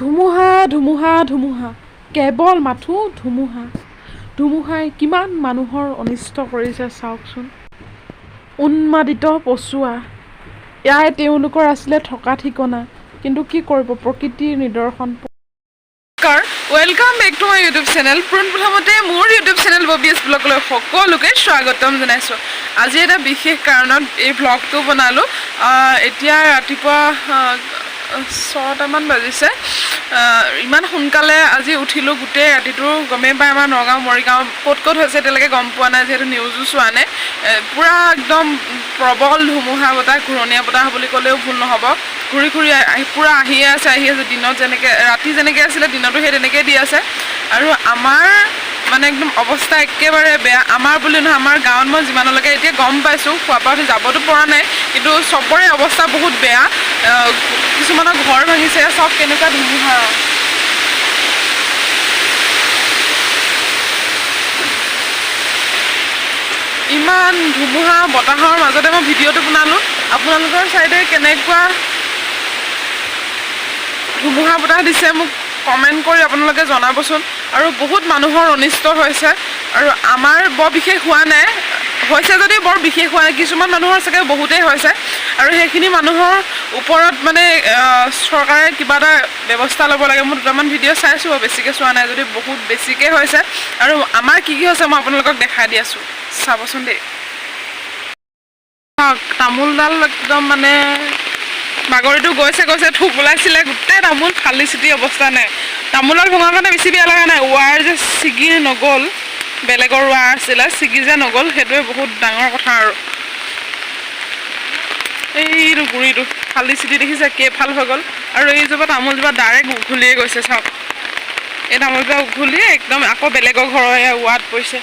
ধুমুহা ধুমুহা ধুমুহা কেৱল মাথো ধুমুহা ধুমুহাই কিমান মানুহৰ অনিষ্ট কৰিছে চাওকচোন উন্মাদিত পচুৱা এয়াই তেওঁলোকৰ আছিলে থকা ঠিকনা কিন্তু কি কৰিব প্ৰকৃতিৰ নিদৰ্শন welcome back to my YouTube channel পোনপ্ৰথমতে মোৰ ইউটিউব চেনেল ববিএছ ব্লগলৈ সকলোকে স্বাগতম জনাইছোঁ আজি এটা বিশেষ কাৰণত এই ব্লগটো বনালোঁ এতিয়া ৰাতিপুৱা 6টামান বাজিছে ইমান সোনকালে আজি উঠিলোঁ গোটেই ৰাতিটো গমেই পাই আমাৰ নগাঁও মৰিগাঁও ক'ত হৈছে এতিয়ালৈকে গম পোৱা নাই যিহেতু নিউজো চোৱা নাই পূৰা একদম প্ৰবল ধুমুহা বতাহ ঘূৰণীয়া বতাহ বুলি ক'লেও ভুল নহ'ব ঘূৰি ঘূৰি পূৰা আহিয়ে আছে দিনত যেনেকৈ ৰাতি যেনেকৈ আছিলে দিনতো সেই তেনেকৈ দি আছে আৰু আমাৰ মানে একদম অৱস্থা একেবাৰে বেয়া আমাৰ বুলি নহয় আমাৰ গাঁৱত মই যিমানলৈকে এতিয়া গম পাইছোঁ খোৱা বোৱা যাবতো পৰা নাই কিন্তু চবৰে অৱস্থা বহুত বেয়া কিছুমানৰ ঘৰ ভাঙিছে চব কেনেকুৱা ধুমুহা ইমান ধুমুহা বতাহৰ মাজতে মই ভিডিঅ'টো বনালোঁ আপোনালোকৰ ছাইডে কেনেকুৱা ধুমুহা বতাহ দিছে মোক কমেণ্ট কৰি আপোনালোকে জনাবচোন আৰু বহুত মানুহৰ অনিষ্ট হৈছে আৰু আমাৰ বৰ বিশেষ হোৱা নাই হৈছে যদি বৰ বিশেষ হোৱা নাই কিছুমান মানুহৰ চাগে বহুতেই হৈছে আৰু সেইখিনি মানুহৰ ওপৰত মানে চৰকাৰে কিবা এটা ব্যৱস্থা ল'ব লাগে মই দুটামান ভিডিঅ' চাইছোঁ বেছিকৈ চোৱা নাই যদি বহুত বেছিকৈ হৈছে আৰু আমাৰ কি হৈছে মই আপোনালোকক দেখাই দি আছোঁ চাবচোন দেই তামোলডাল একদম মানে বাগৰিটো গৈছে থুপ ওলাইছিলে গোটেই তামোল ফালি চিটি অৱস্থা নাই তামোলৰ ভঙাৰ কাৰণে বেছি বেয়া লগা নাই ৱাৰ যে ছিগি নগ'ল বেলেগৰ ৱাৰ আছিলে ছিগি যে নগ'ল সেইটোৱে বহুত ডাঙৰ কথা আৰু এইটো গুৰিটো ফালি চিটি দেখিছে কেইফাল হৈ গ'ল আৰু এইজোপা তামোলজোপা ডাইৰেক্ট উঘলিয়ে গৈছে চাওক এই তামোলজোপা উঘলিয়ে একদম আকৌ বেলেগৰ ঘৰৰ ৱাৰত পৰিছে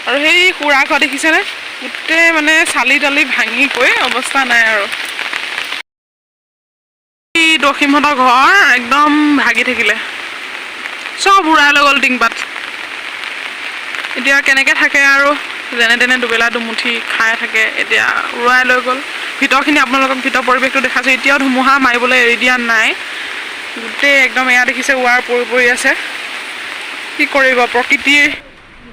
আৰু সেই খুৰা ঘৰ দেখিছেনে গোটেই মানে চালি তালি ভাঙি গৈ অৱস্থা নাই আৰু দক্ষিণহঁতৰ ঘৰ একদম ভাগি থাকিলে চব উৰাই লৈ গ'ল টিংপাত এতিয়া কেনেকৈ থাকে আৰু যেনে তেনে দুবেলা দুমুঠি খাই থাকে এতিয়া উৰাই লৈ গ'ল ভিতৰখিনি আপোনালোকক ভিতৰ পৰিৱেশটো দেখাইছোঁ এতিয়াও ধুমুহা মাৰিবলৈ এৰি দিয়া নাই গোটেই একদম এয়া দেখিছে ৱাৰ পৰি আছে কি কৰিব প্ৰকৃতিৰ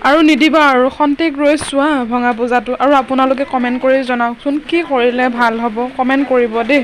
আৰু নিদিবা আৰু খন্তেক ৰৈ চোৱা ভঙা পূজাটো আৰু আপোনালোকে কমেণ্ট কৰি জনাওকচোন কি কৰিলে ভাল হ'ব কমেণ্ট কৰিব দেই